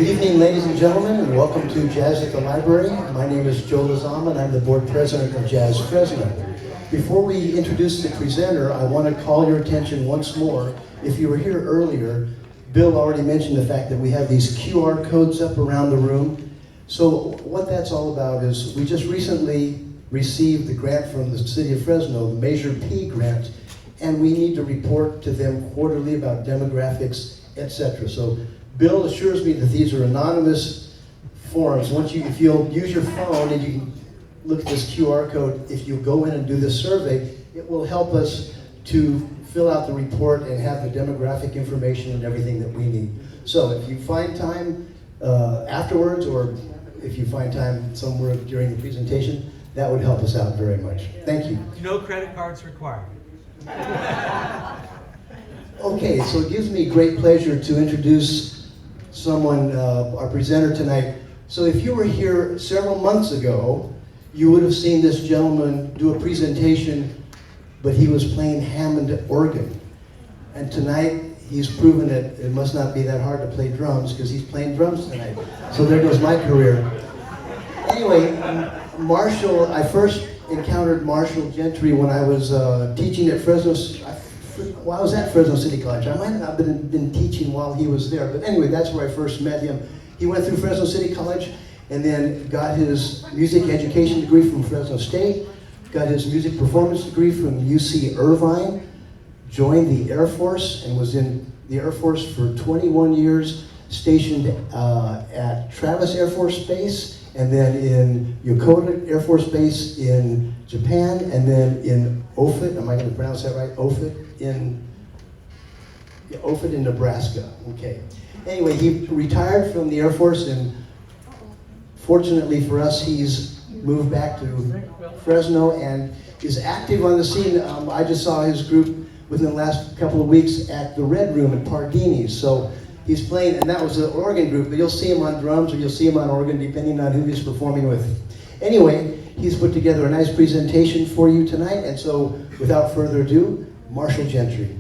Good evening, ladies and gentlemen, and welcome to Jazz at the Library. My name is Joe Lozama, and I'm the board president of JazzFresno. Before we introduce the presenter, I want to call your attention once more. If you were here earlier, Bill already mentioned the fact that we have these QR codes up around the room. So what that's all about is we just recently received the grant from the city of Fresno, the Measure P grant, and we need to report to them quarterly about demographics, etc. So Bill assures me that these are anonymous forms. If you'll use your phone and you can look at this QR code, if you go in and do this survey, it will help us to fill out the report and have the demographic information and everything that we need. So if you find time afterwards, or if you find time somewhere during the presentation, that would help us out very much. Thank you. No credit cards required. Okay, so it gives me great pleasure to introduce someone, our presenter tonight. So if you were here several months ago, you would have seen this gentleman do a presentation, but he was playing Hembd organ. And tonight, he's proven that it must not be that hard to play drums, because he's playing drums tonight. So there goes my career. Anyway, Marshall, I first encountered Marshall Gentry when I was teaching at Fresno. Well, I was at Fresno City College. I might not have been teaching while he was there, but anyway, that's where I first met him. He went through Fresno City College and then got his music education degree from Fresno State, got his music performance degree from UC Irvine, joined the Air Force and was in the Air Force for 21 years, stationed at Travis Air Force Base, and then in Yokota Air Force Base in Japan, and then in Offutt, am I going to pronounce that right? Offutt in Nebraska. Okay. Anyway, he retired from the Air Force, and fortunately for us, he's moved back to Fresno and is active on the scene. I just saw his group within the last couple of weeks at the Red Room at Pardini's. So he's playing, and that was an organ group, but you'll see him on drums or you'll see him on organ depending on who he's performing with. Anyway, he's put together a nice presentation for you tonight, and so without further ado, Marshall Gentry.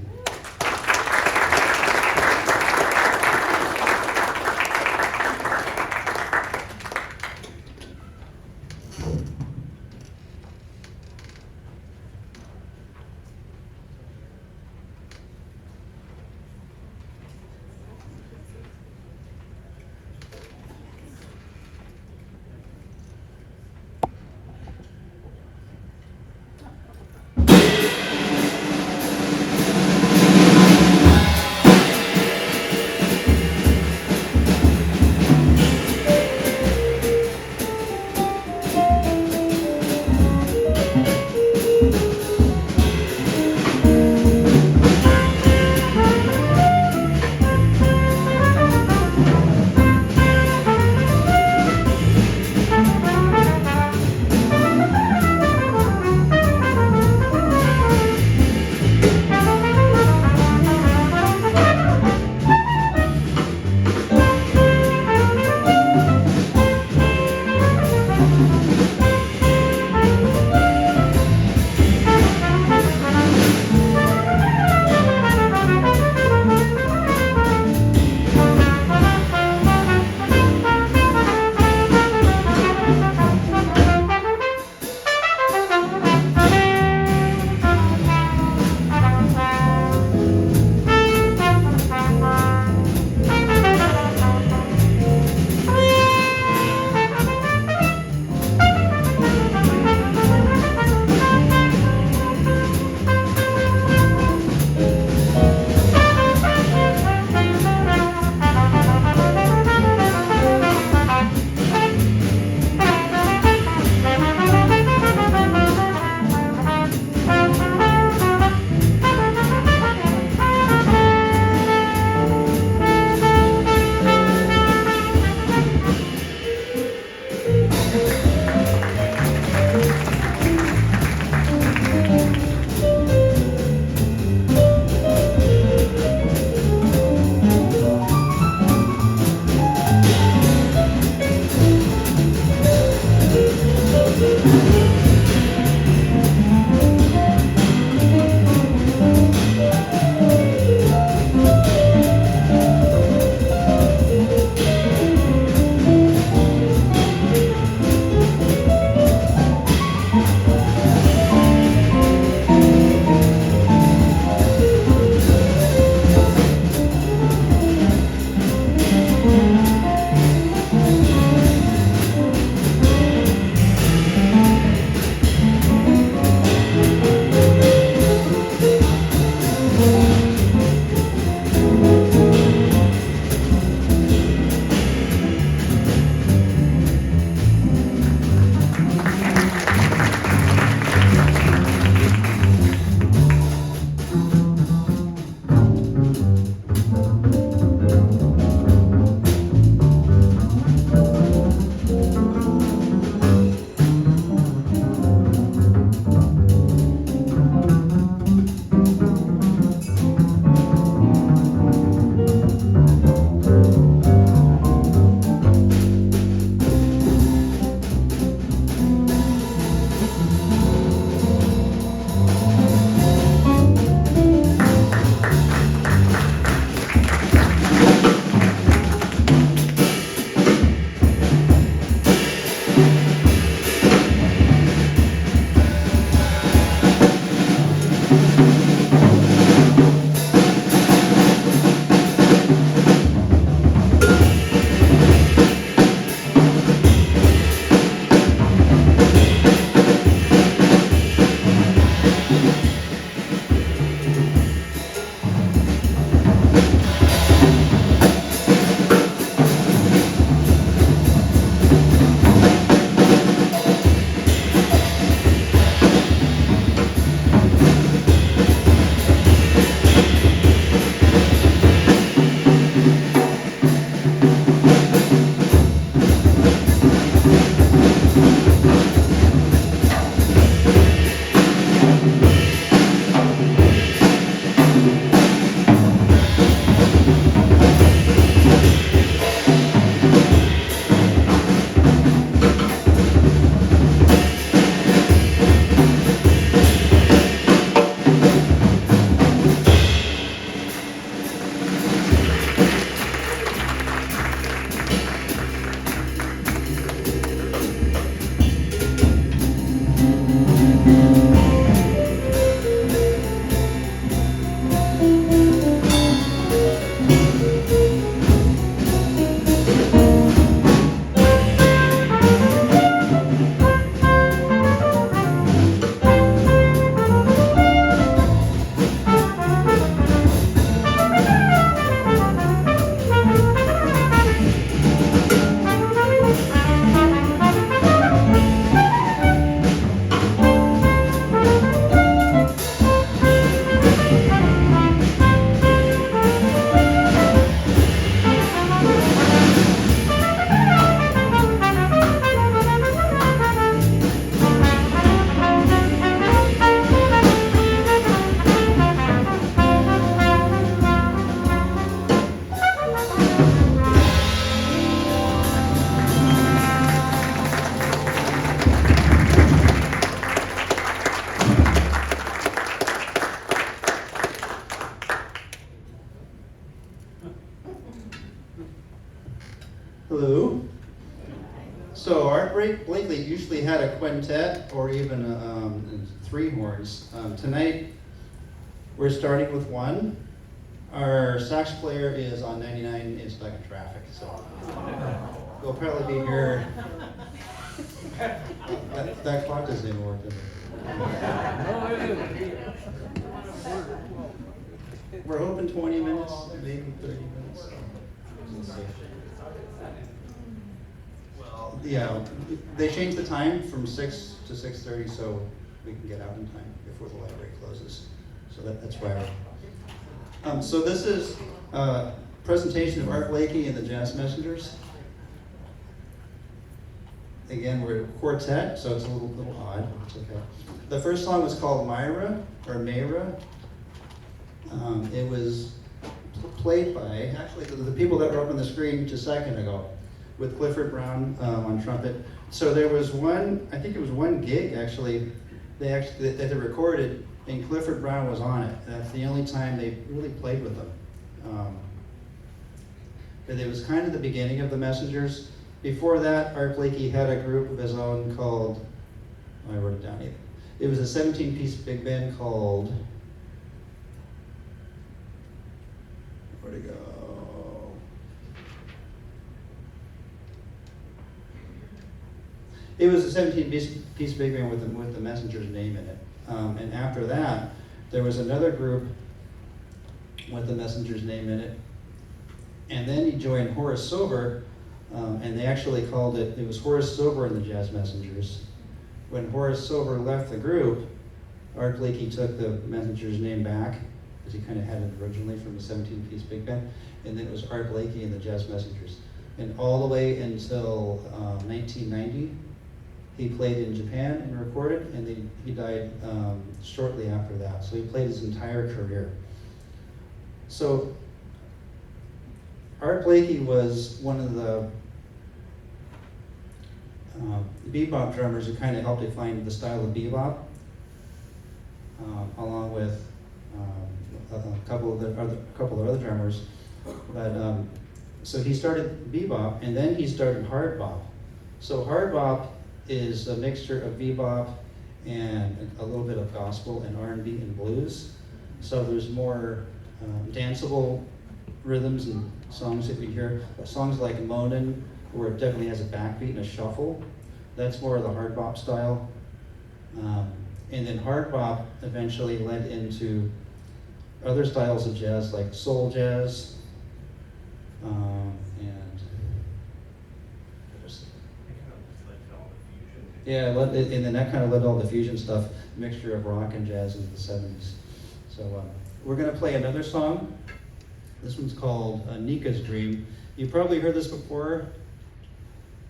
usually had a quintet or even three horns. Tonight, we're starting with one. Our sax player is on 99 and stuck in traffic, so we'll probably be here. That clock doesn't even work, does it? We're hoping 20 minutes, maybe 30 minutes. We'll see. Yeah, they changed the time from 6 to 6:30 so we can get out in time before the library closes. So that's why. So this is a presentation of Art Blakey and the Jazz Messengers. Again, we're a quartet, so it's a little odd. It's okay. The first song was called Myra, or Mayra. It was played by, actually, the people that were up on the screen just a second ago, with Clifford Brown on trumpet. So there was one, I think it was one gig actually, that they recorded, and Clifford Brown was on it. That's the only time they really played with them. But it was kind of the beginning of the Messengers. Before that, Art Blakey had a group of his own called, I wrote it down here. It was a 17-piece big band called, where'd it go? It was a 17-piece big band with the Messenger's name in it. And after that, there was another group with the Messenger's name in it. And then he joined Horace Silver, and they actually called it was Horace Silver and the Jazz Messengers. When Horace Silver left the group, Art Blakey took the Messenger's name back, because he kind of had it originally from the 17-piece big band, and then it was Art Blakey and the Jazz Messengers. And all the way until 1990, he played in Japan and recorded, and he died shortly after that. So he played his entire career. So Art Blakey was one of the bebop drummers who kind of helped define the style of bebop, along with a couple of other drummers. But so he started bebop, and then he started hard bop. So hard bop is a mixture of bebop and a little bit of gospel and R&B and blues. So there's more danceable rhythms and songs that we hear. Songs like Moanin', where it definitely has a backbeat and a shuffle. That's more of the hard bop style. And then hard bop eventually led into other styles of jazz, like soul jazz, and yeah, and then that kind of led all the fusion stuff, mixture of rock and jazz in the 70s. So we're going to play another song. This one's called Nika's Dream. You've probably heard this before.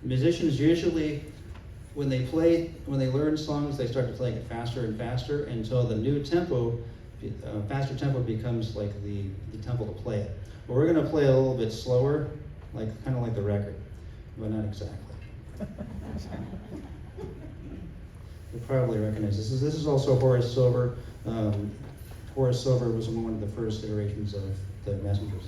Musicians usually, when they learn songs, they start to play it faster and faster until the new tempo, faster tempo becomes like the tempo to play it. But we're going to play a little bit slower, kind of like the record, but not exactly. You'll probably recognize this. This is also Horace Silver. Horace Silver was one of the first iterations of the Messengers.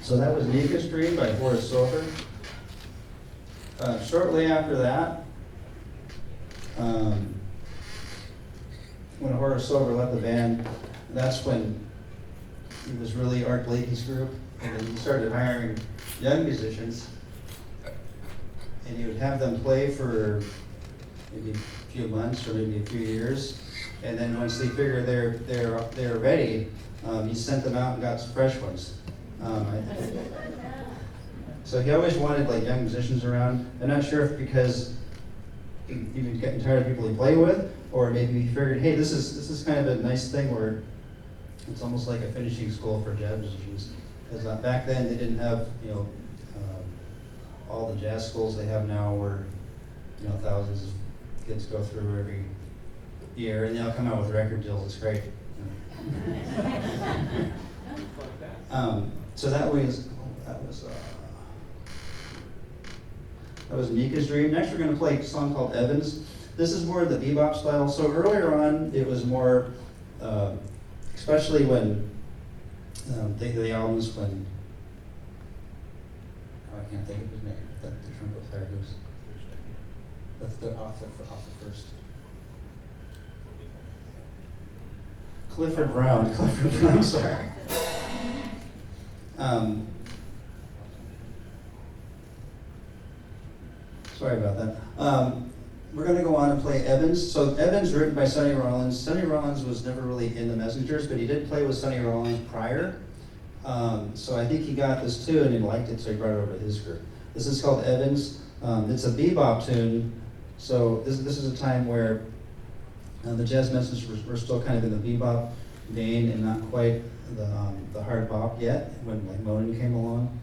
So that was Nika Stream by Horace Silver. Shortly after that, when Horace Silver left the band, that's when it was really Art Blakey's group, and then he started hiring young musicians, and he would have them play for maybe a few months or maybe a few years, and then once they figured they're ready, he sent them out and got some fresh ones. So he always wanted like young musicians around. I'm not sure if because he was getting tired of people he played with, or maybe he figured, hey, this is kind of a nice thing where it's almost like a finishing school for jazz musicians. Because back then they didn't have all the jazz schools they have now, where thousands of kids go through every year, and they'll come out with record deals. It's great. So that was That was Mika's Dream. Next we're gonna play a song called Evans. This is more of the bebop style. So earlier on, it was more, especially when the albums when, oh, I can't think of his name, the trumpet player who's, that's the off the first. Clifford Brown, sorry. Sorry about that. We're going to go on and play Evans. So Evans, written by Sonny Rollins. Sonny Rollins was never really in the Messengers, but he did play with Sonny Rollins prior. So I think he got this tune and he liked it, so he brought it over to his group. This is called Evans. It's a bebop tune. So this is a time where the Jazz Messengers were still kind of in the bebop vein and not quite the hard bop yet when like Monin came along.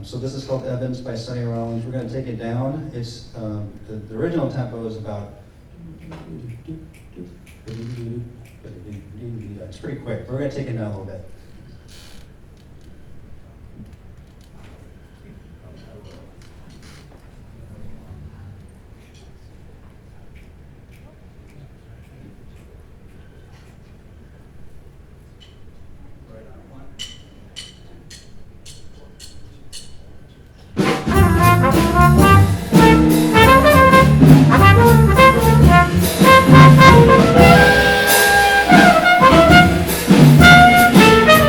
So this is called Evans by Sonny Rollins. We're going to take it down. It's the original tempo is about. It's pretty quick. We're going to take it down a little bit. Thank you.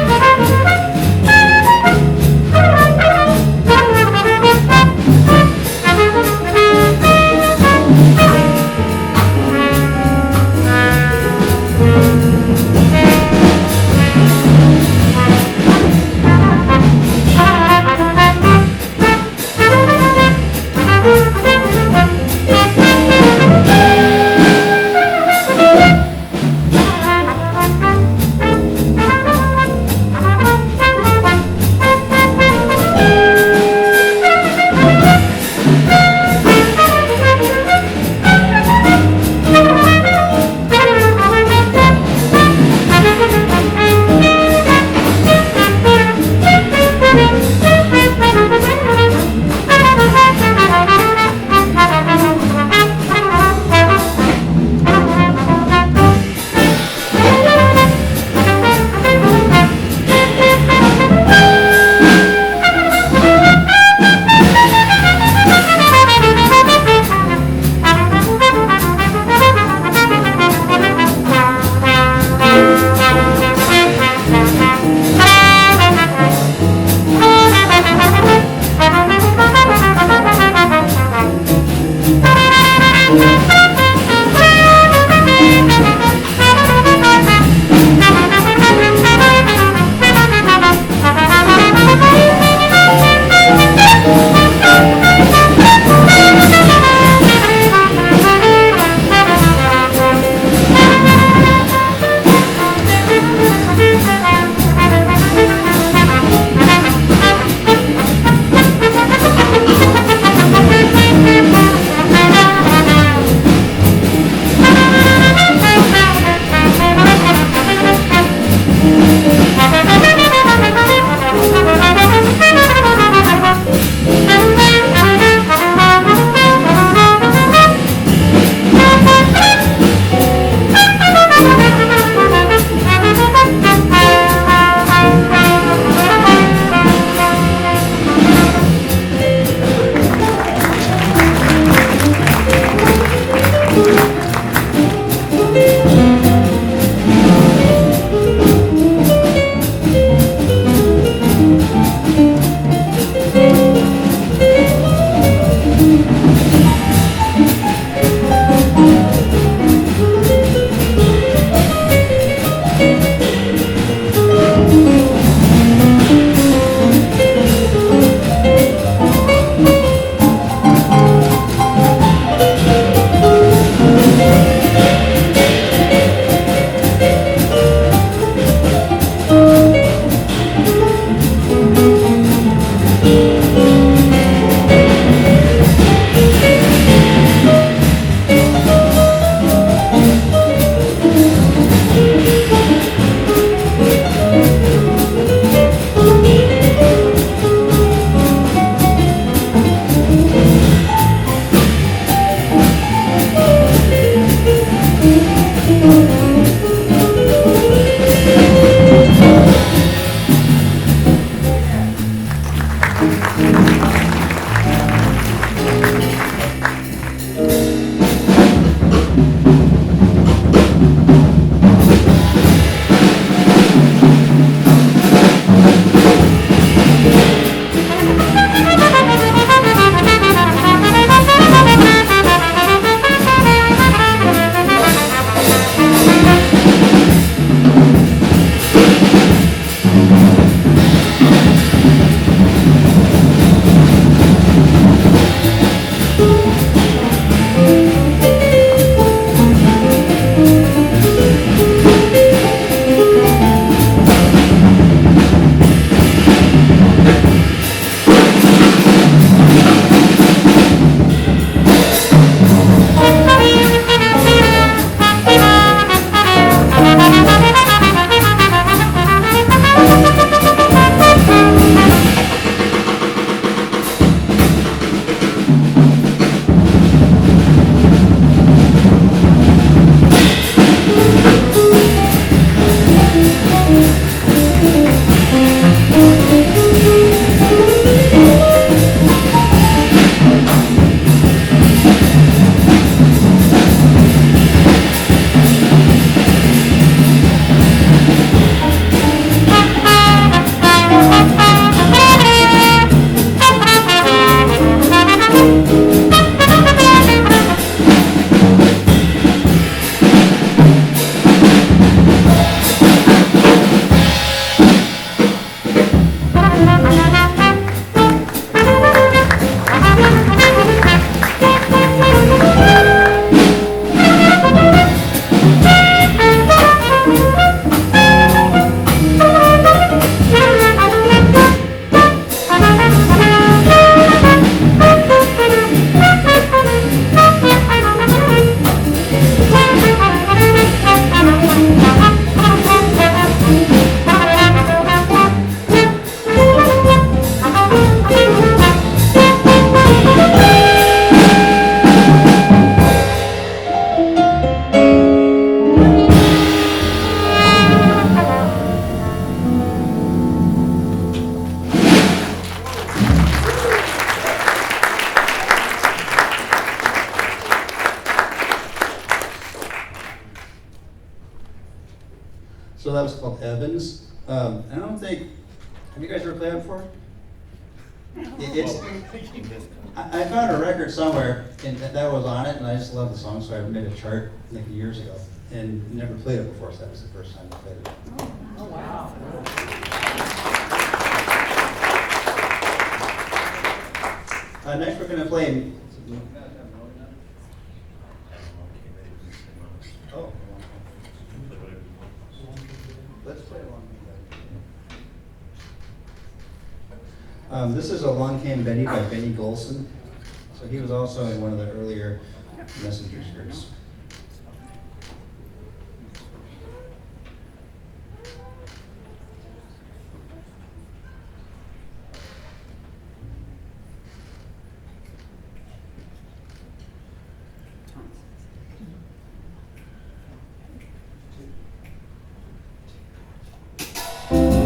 So that was called Evans. I don't think, have you guys ever played it before? It's, I found a record somewhere and that was on it, and I just love the song, so I made a chart like years ago and never played it before, so that was the first time I played it. Oh, wow. Next we're gonna play. Oh. Let's play along. This is Along Came Benny by Benny Golson. So he was also in one of the earlier Messengers groups. Thank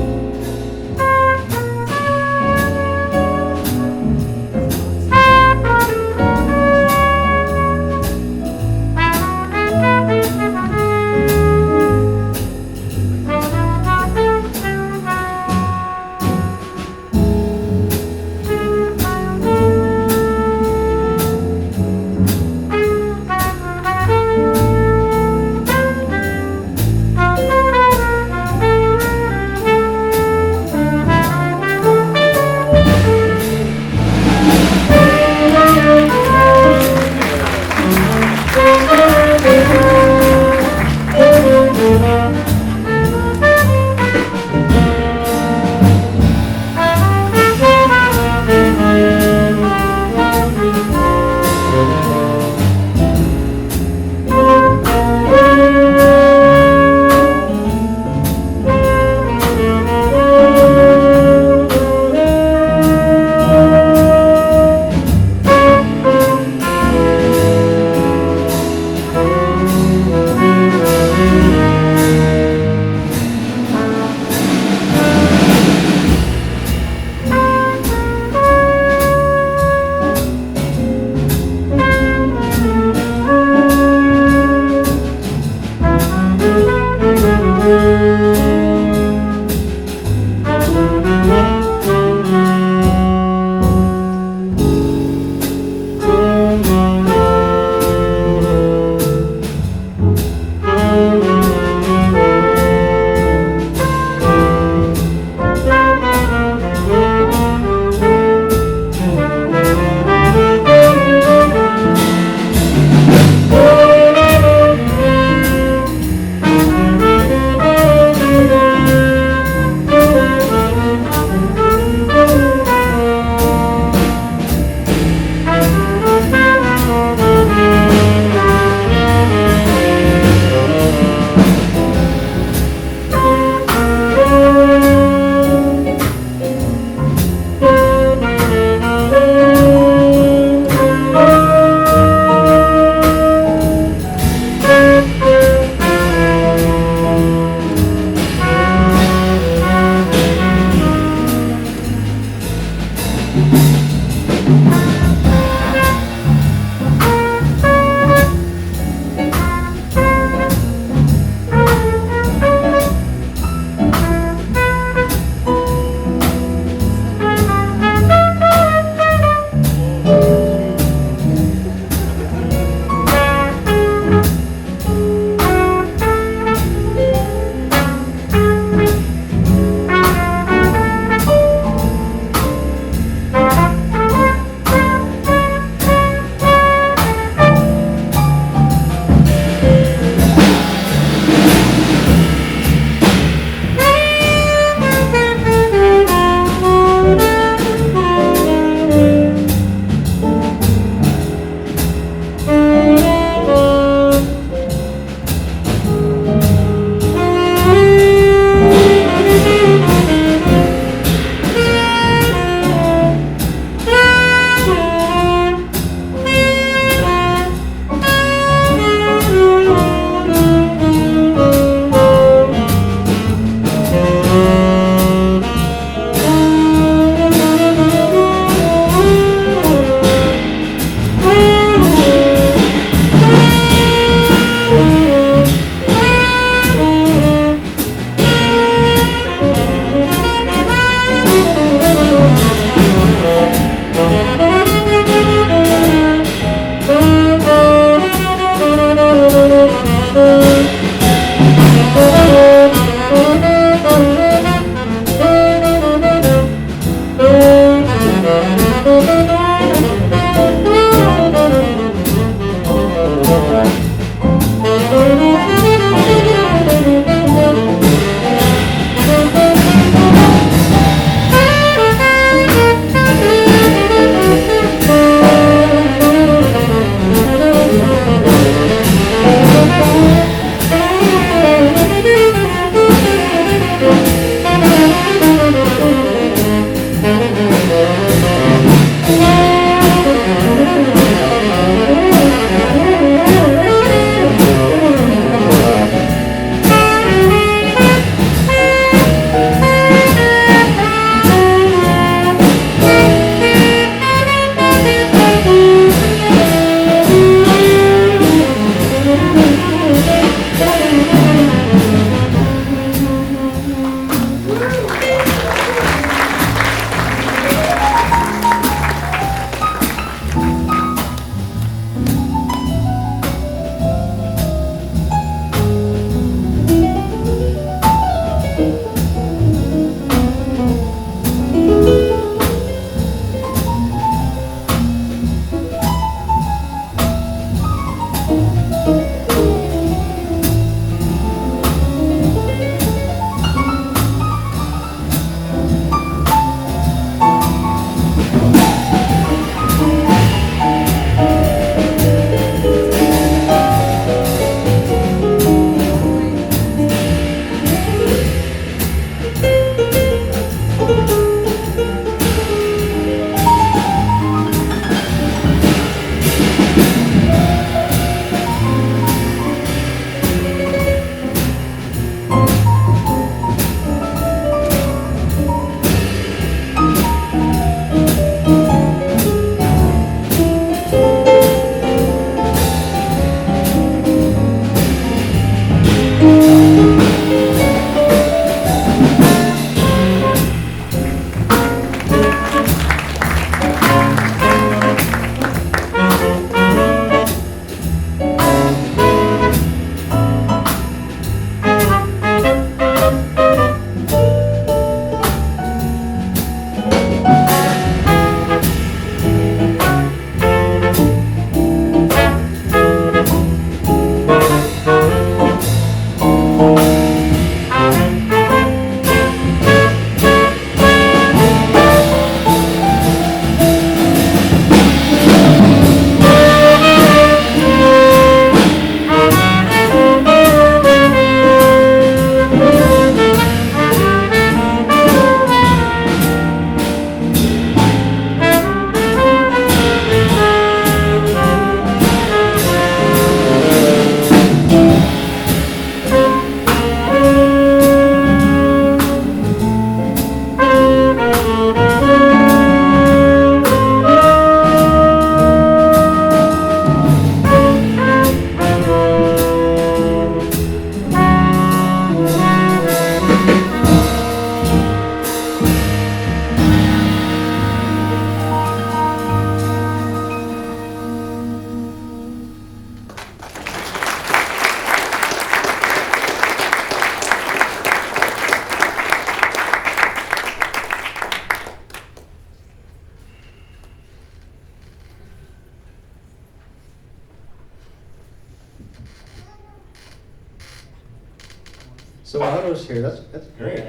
So Otto's here, that's great. So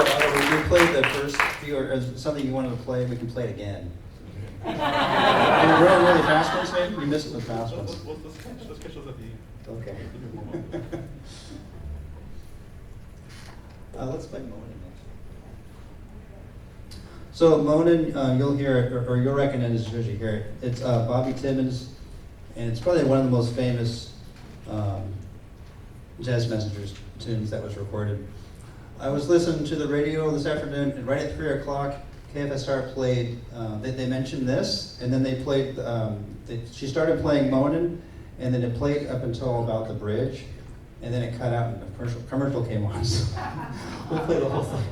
Otto, we played the first few, or something you wanted to play, we can play it again. And we're really fast ones, maybe? You missed the fast ones. Let's catch those at the end. Okay. Let's play Moanin' next. So Moanin', you'll hear it, or you'll recognize it as soon as you hear it. It's Bobby Timmons, and it's probably one of the most famous Jazz Messengers tunes that was recorded. I was listening to the radio this afternoon, and right at 3 o'clock, KFSR played, they mentioned this, and then they played, she started playing Moanin', and then it played up until about the bridge, and then it cut out and the commercial came on. So we'll play the whole thing.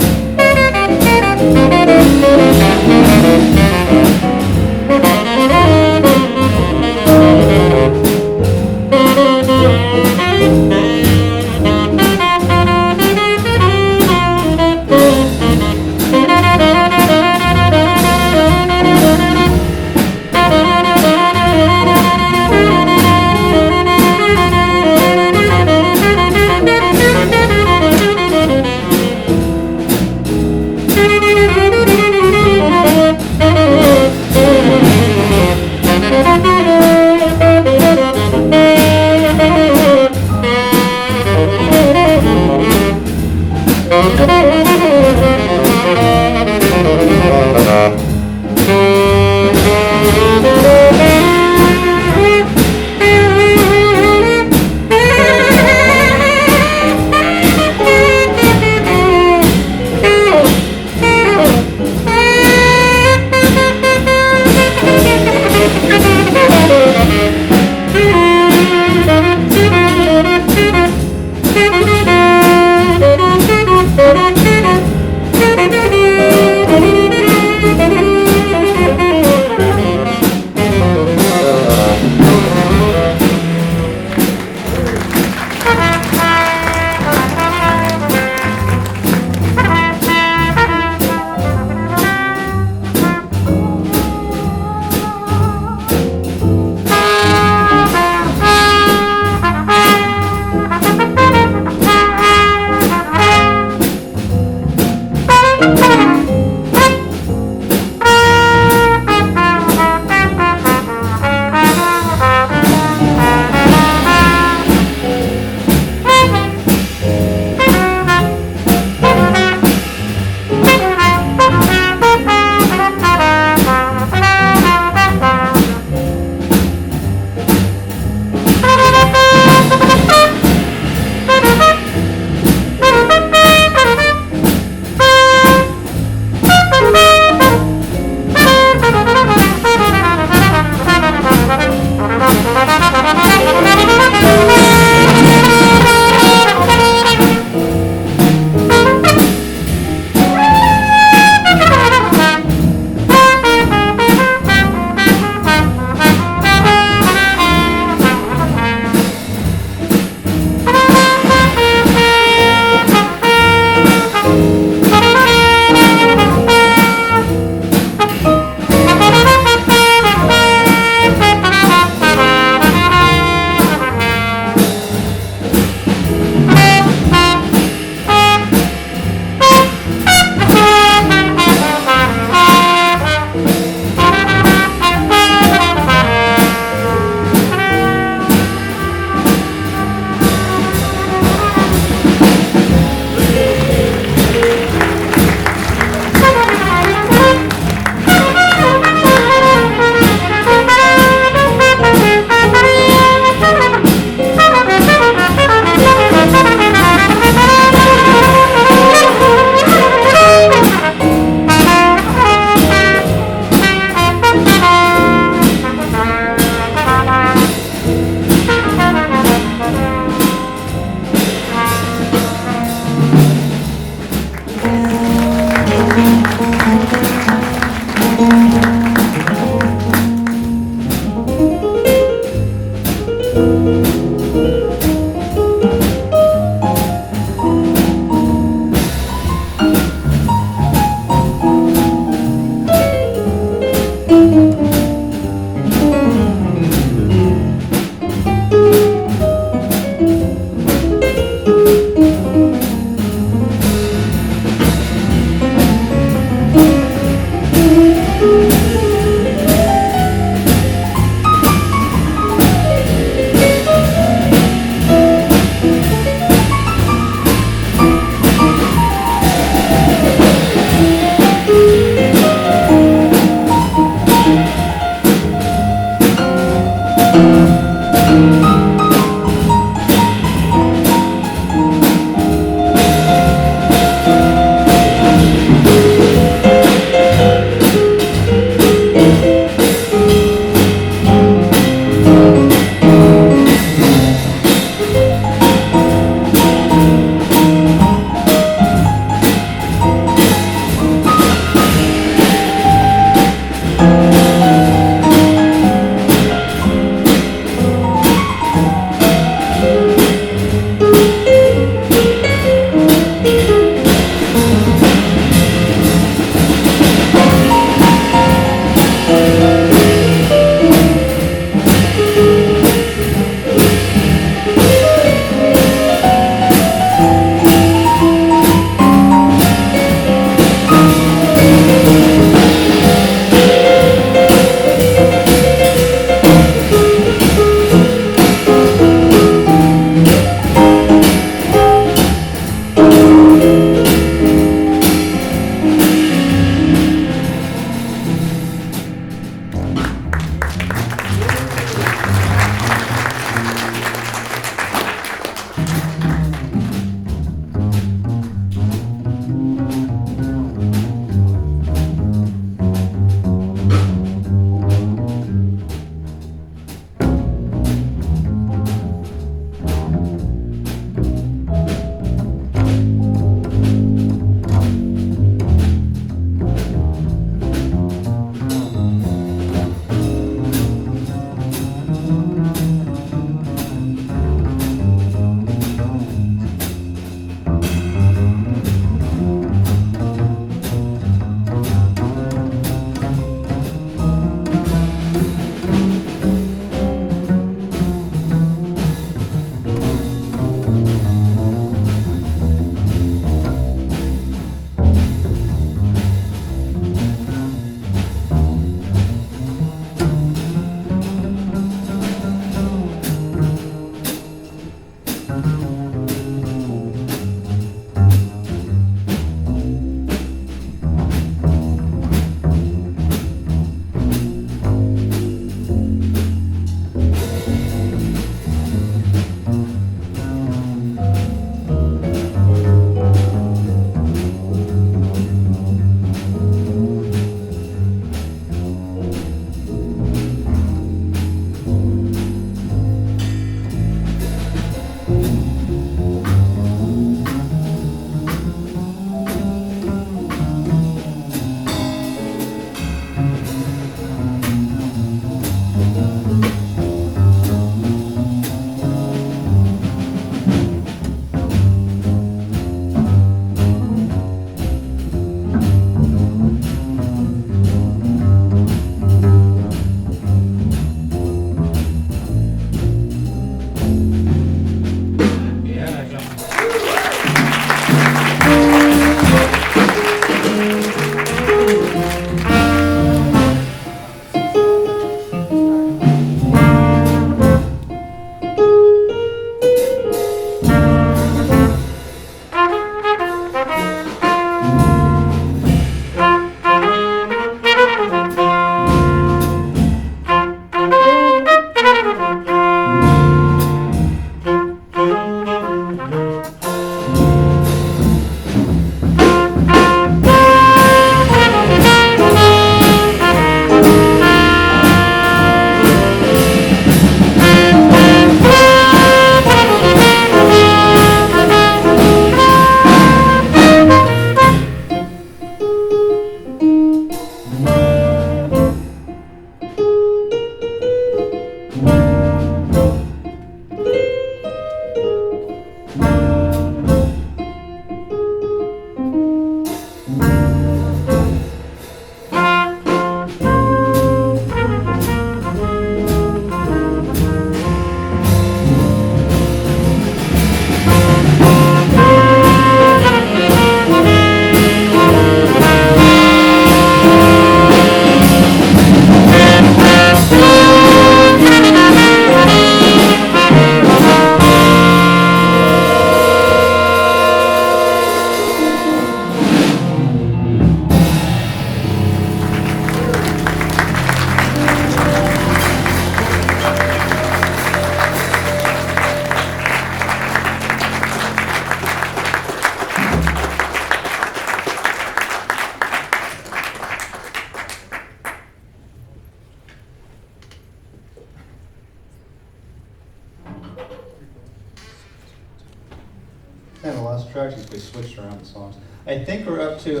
basically switched around the songs. I think we're up to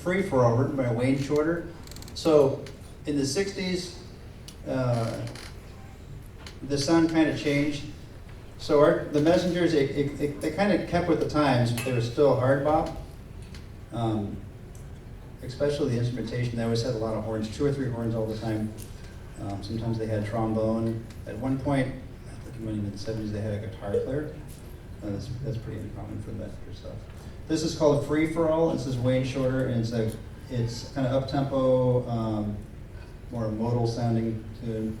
Free For All, written by Wayne Shorter. So in the 60s, the sound kind of changed. So the Messengers, they kind of kept with the times, but they were still hard bop. Especially the instrumentation, they always had a lot of horns, 2 or 3 horns all the time. Sometimes they had trombone. At one point, I think in the 70s, they had a guitar player. That's pretty uncommon for the Messenger stuff. This is called Free For All. This is Wayne Shorter, and it's kind of up-tempo, more modal sounding tune.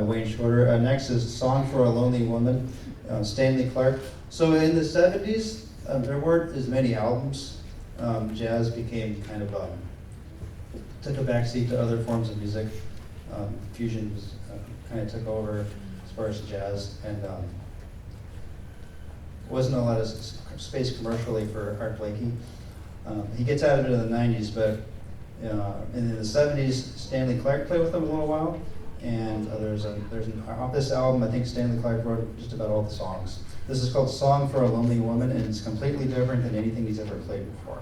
Wayne Shorter. Next is Song for a Lonely Woman, Stanley Clarke. So in the 70s, there weren't as many albums. Jazz became kind of, took a backseat to other forms of music. Fusion was, kind of took over as far as jazz, and wasn't a lot of space commercially for Art Blakey. He gets out of it in the 90s, but in the 70s, Stanley Clarke played with him a little while, and off this album, I think Stanley Clarke wrote just about all the songs. This is called Song for a Lonely Woman, and it's completely different than anything he's ever played before.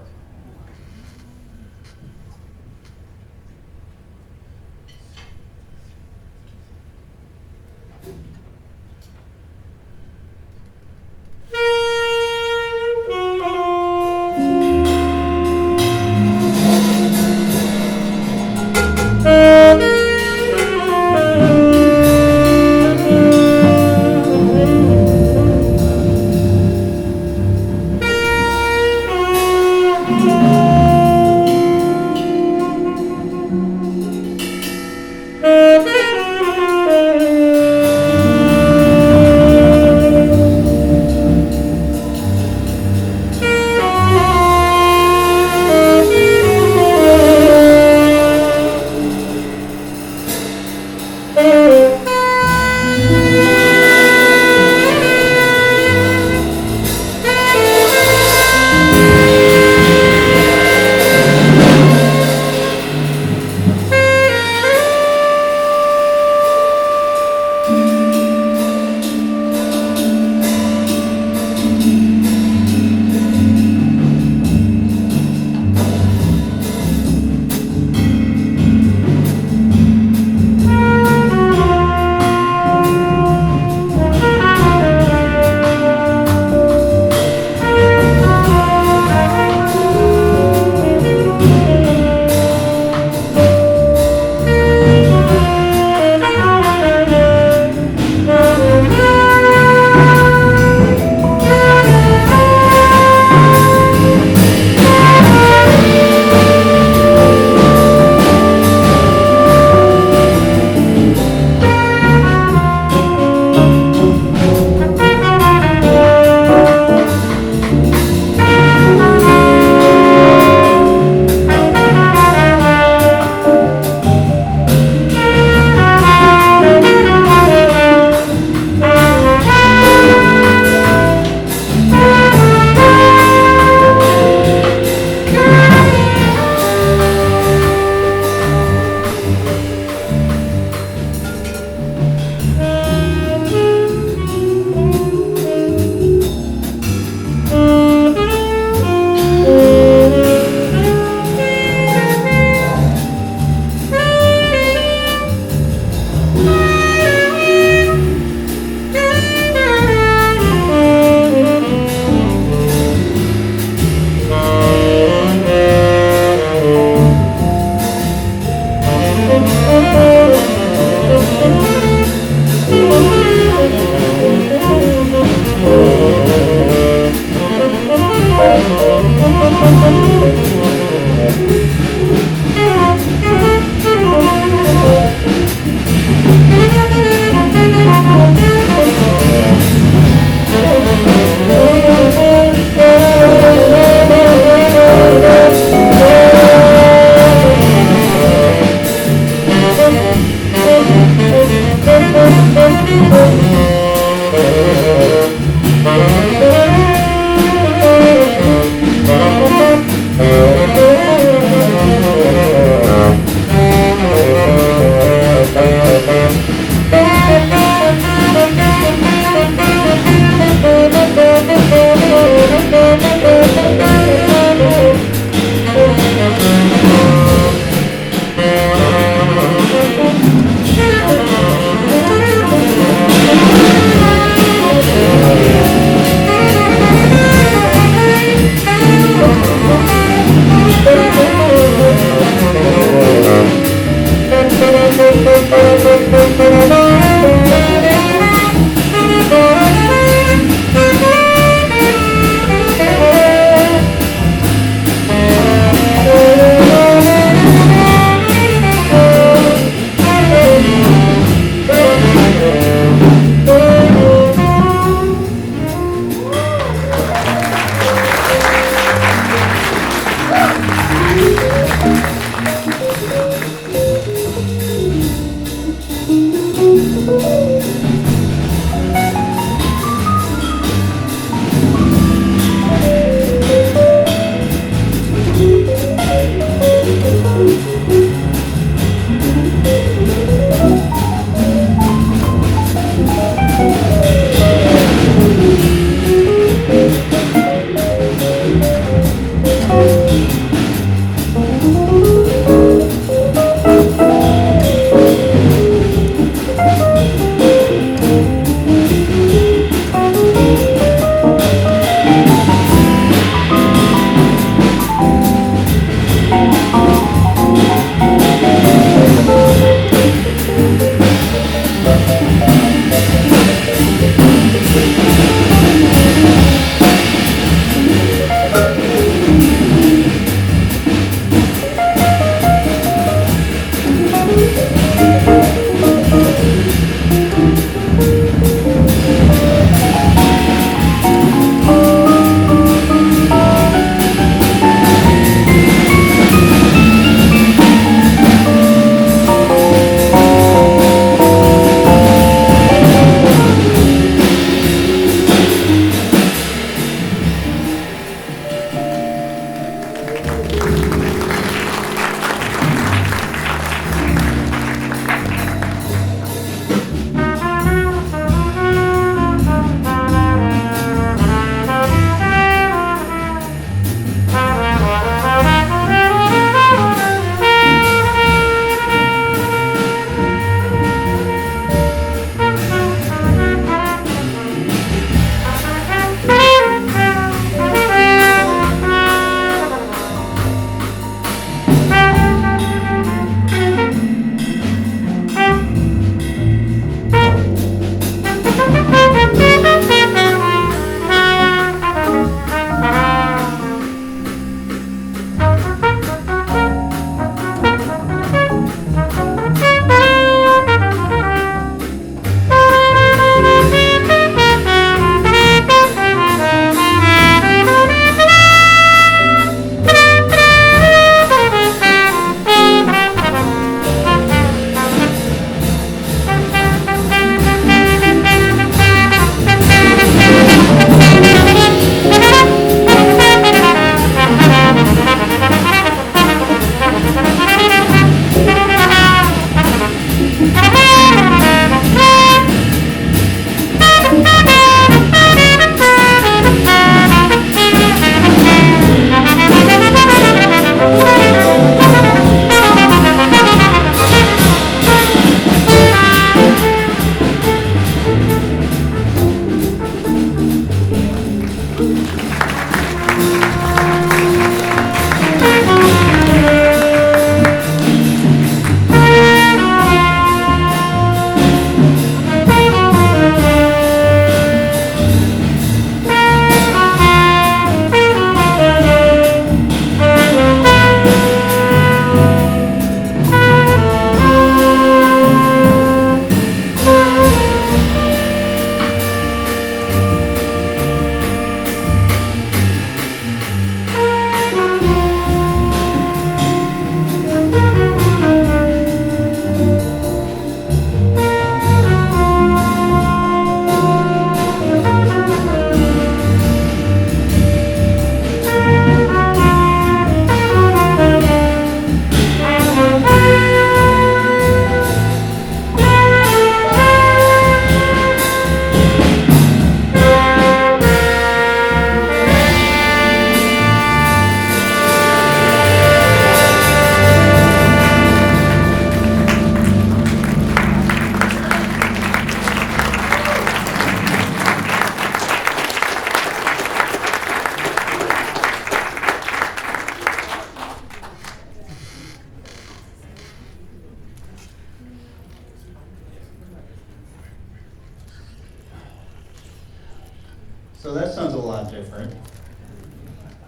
So that sounds a lot different.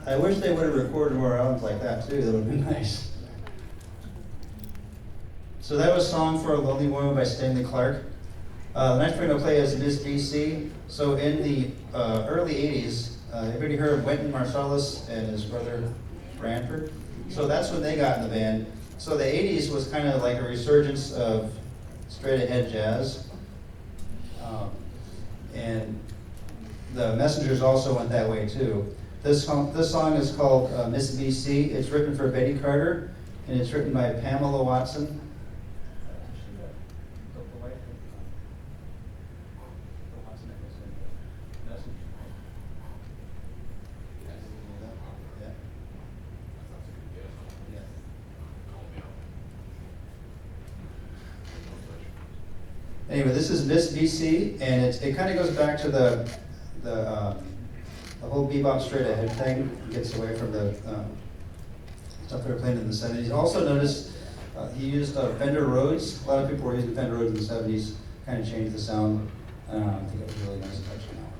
I wish they would have recorded more albums like that too, that would have been nice. So that was Song for a Lonely Woman by Stanley Clarke. The next we're going to play is Miss BC. So in the early 80s, everybody heard of Wynton Marsalis and his brother Branford? So that's when they got in the band. So the 80s was kind of like a resurgence of straight ahead jazz. And the Messengers also went that way too. This song is called Miss BC. It's written for Betty Carter, and it's written by Pamela Watson. Anyway, this is Miss BC, and it kind of goes back to the whole bebop straight ahead thing. It gets away from the stuff they were playing in the 70s. Also noticed he used Fender Rhodes. A lot of people were using Fender Rhodes in the 70s. Kind of changed the sound. I think it was really nice touch on that one.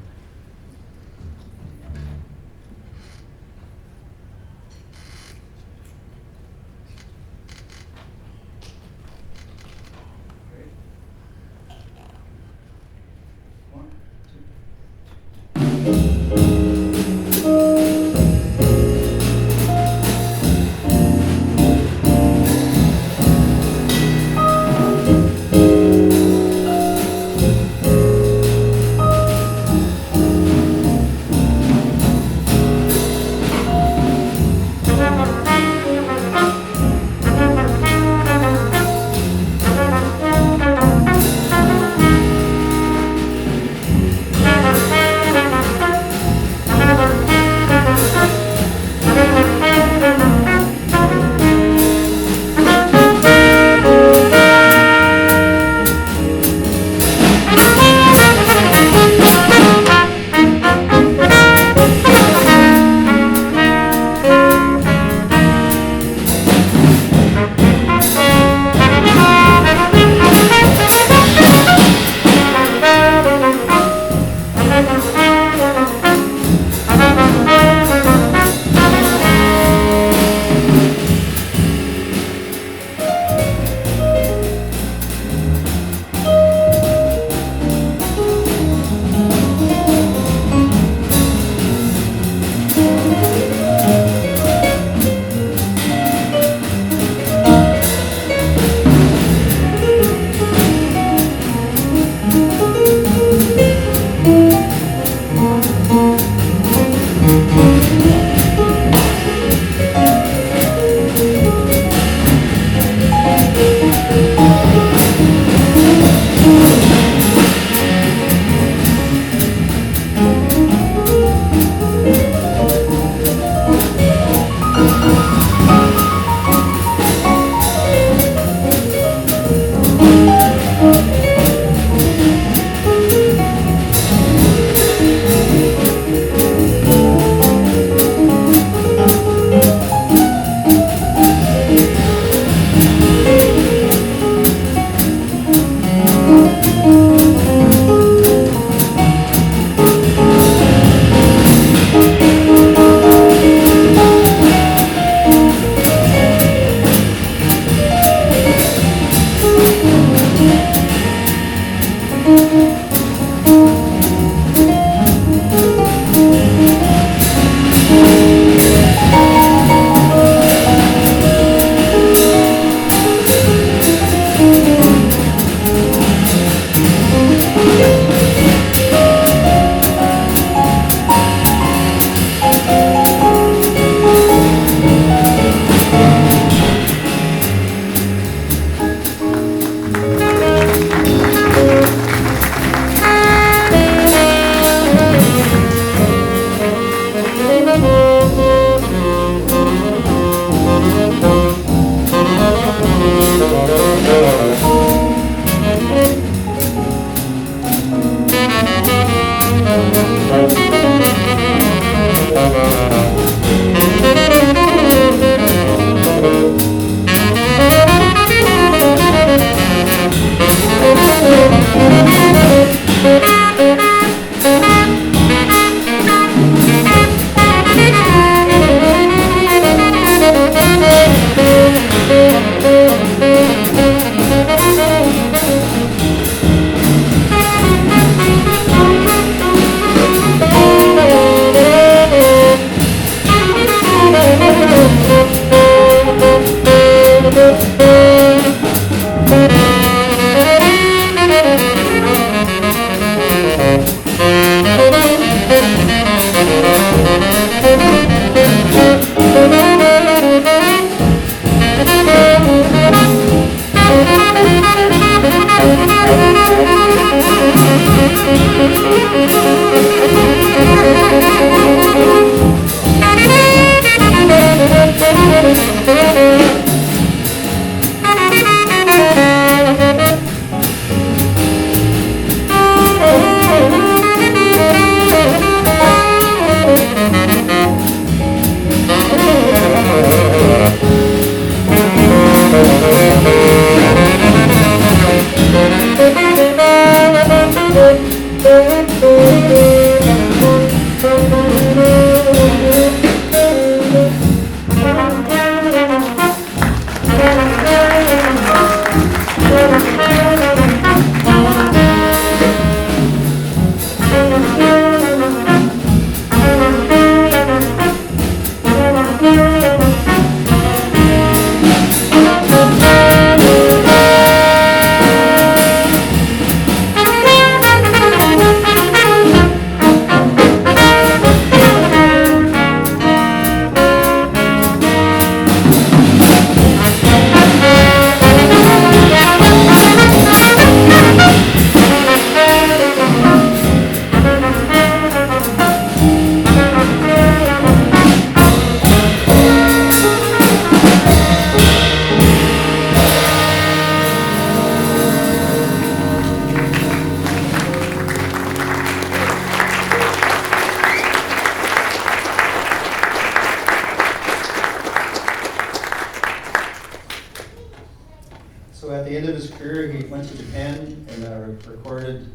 went to Japan and recorded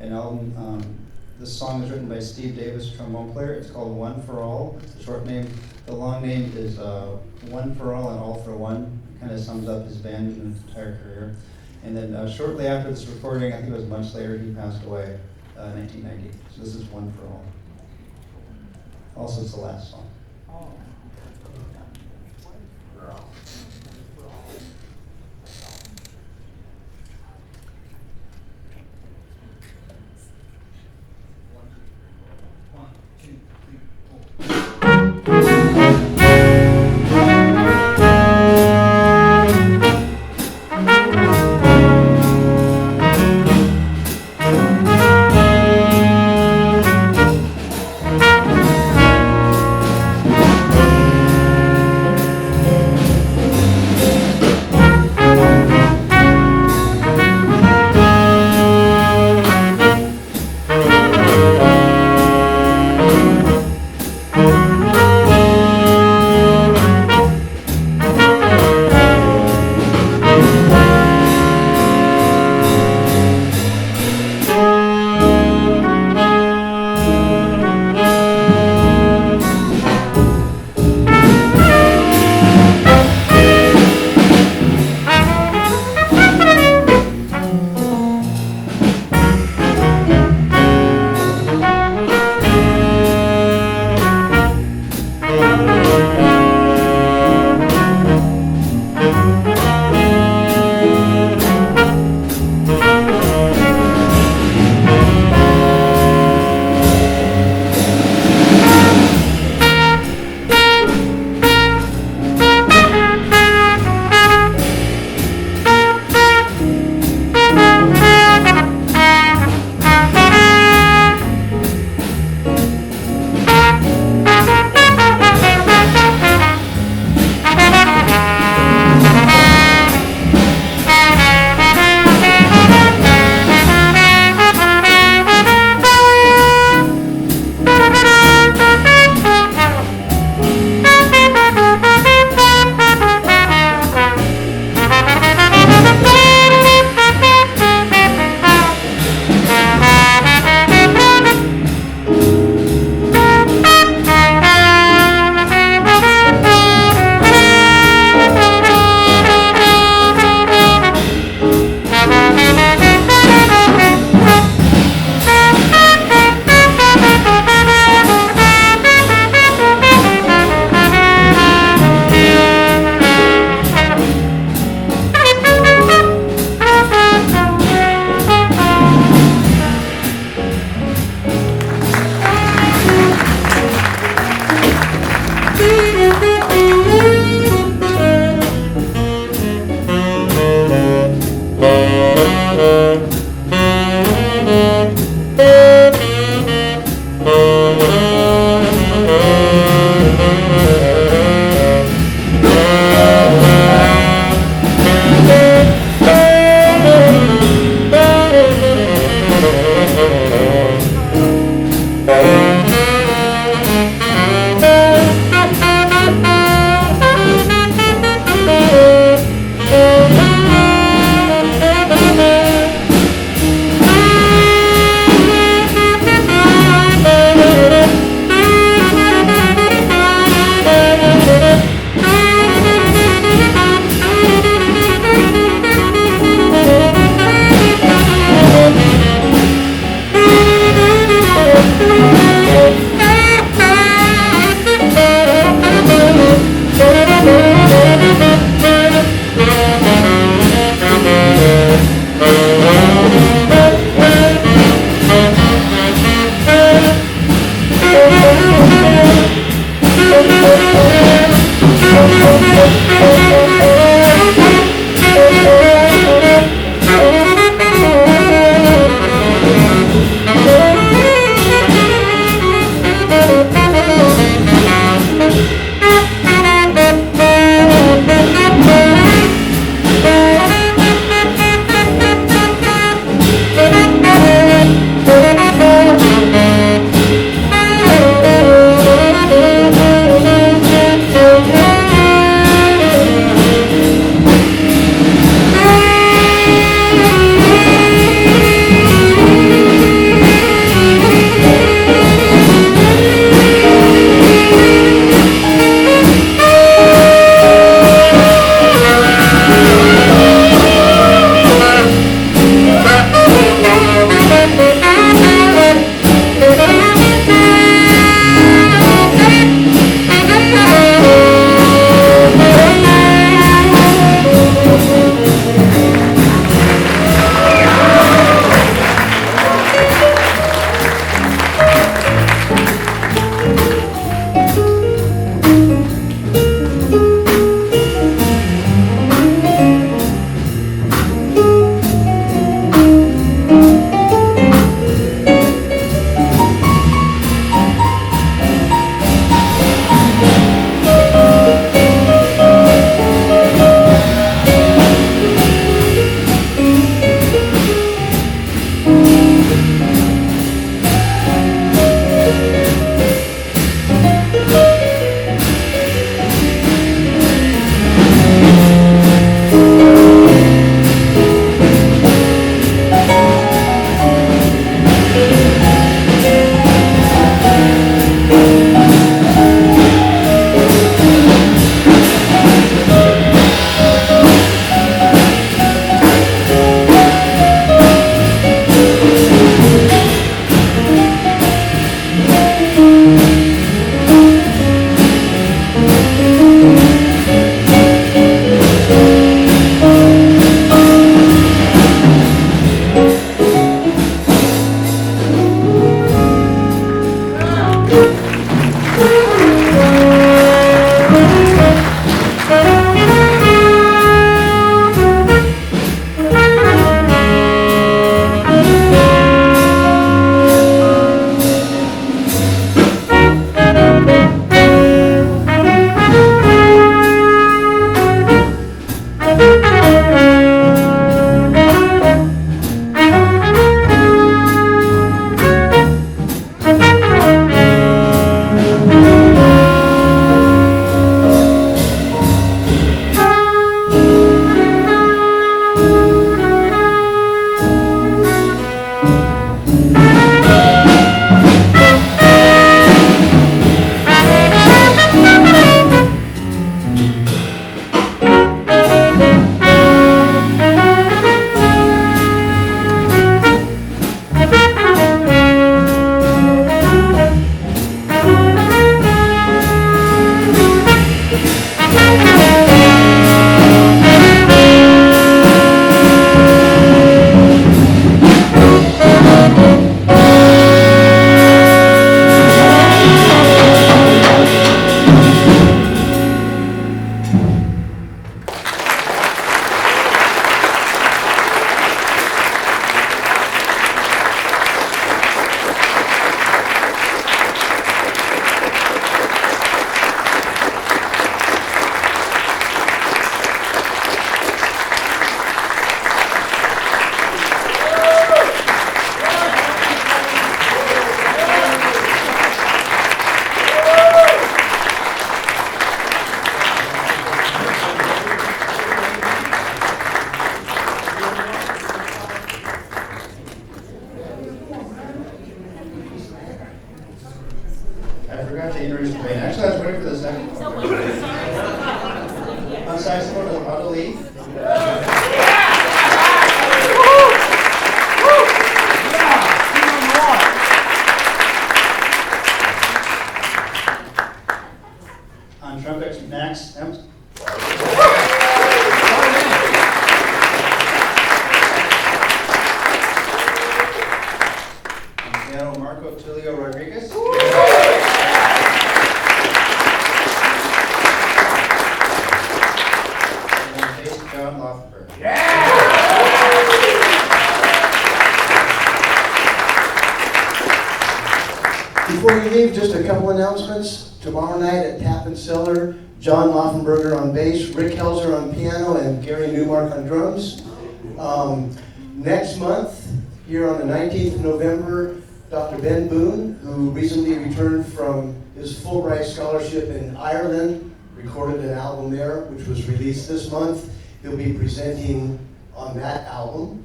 an album. This song was written by Steve Davis, trombone player. It's called One for All. The short name, the long name is One for All and All for One. It kind of sums up his band and his entire career. And then shortly after this recording, I think it was months later, he passed away in 1990. So this is One for All. Also, it's the last song. I forgot to introduce Wayne. Actually, I was waiting for the second one. On saxophone is Otto Lee. On trumpet, Max Hembd. On piano, Tulio-Rodrigues. Lauffenburger. Before you leave, just a couple announcements. Tomorrow night at Tap and Cellar, John Lauffenburger on bass, Rick Helzer on piano, and Gary Newmark on drums. Next month, here on the 19th of November, Dr. Ben Boone, who recently returned from his Fulbright scholarship in Ireland, recorded an album there, which was released this month. He'll be presenting on that album.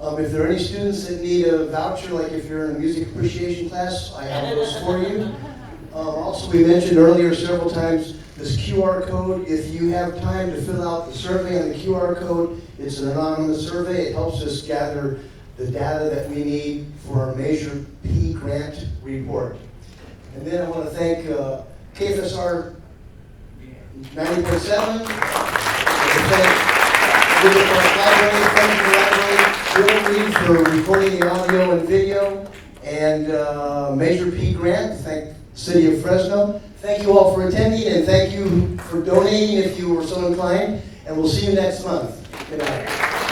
If there are any students that need a voucher, like if you're in a music appreciation class, I have those for you. Also, we mentioned earlier several times this QR code. If you have time to fill out the survey on the QR code, it's an anonymous survey. It helps us gather the data that we need for our Measure P grant report. And then I want to thank KFSR 90.7. Woodward Park Library, Fresno Library, for recording the audio and video, and Measure P grant. Thank the City of Fresno. Thank you all for attending, and thank you for donating if you were so inclined. And we'll see you next month. Good night.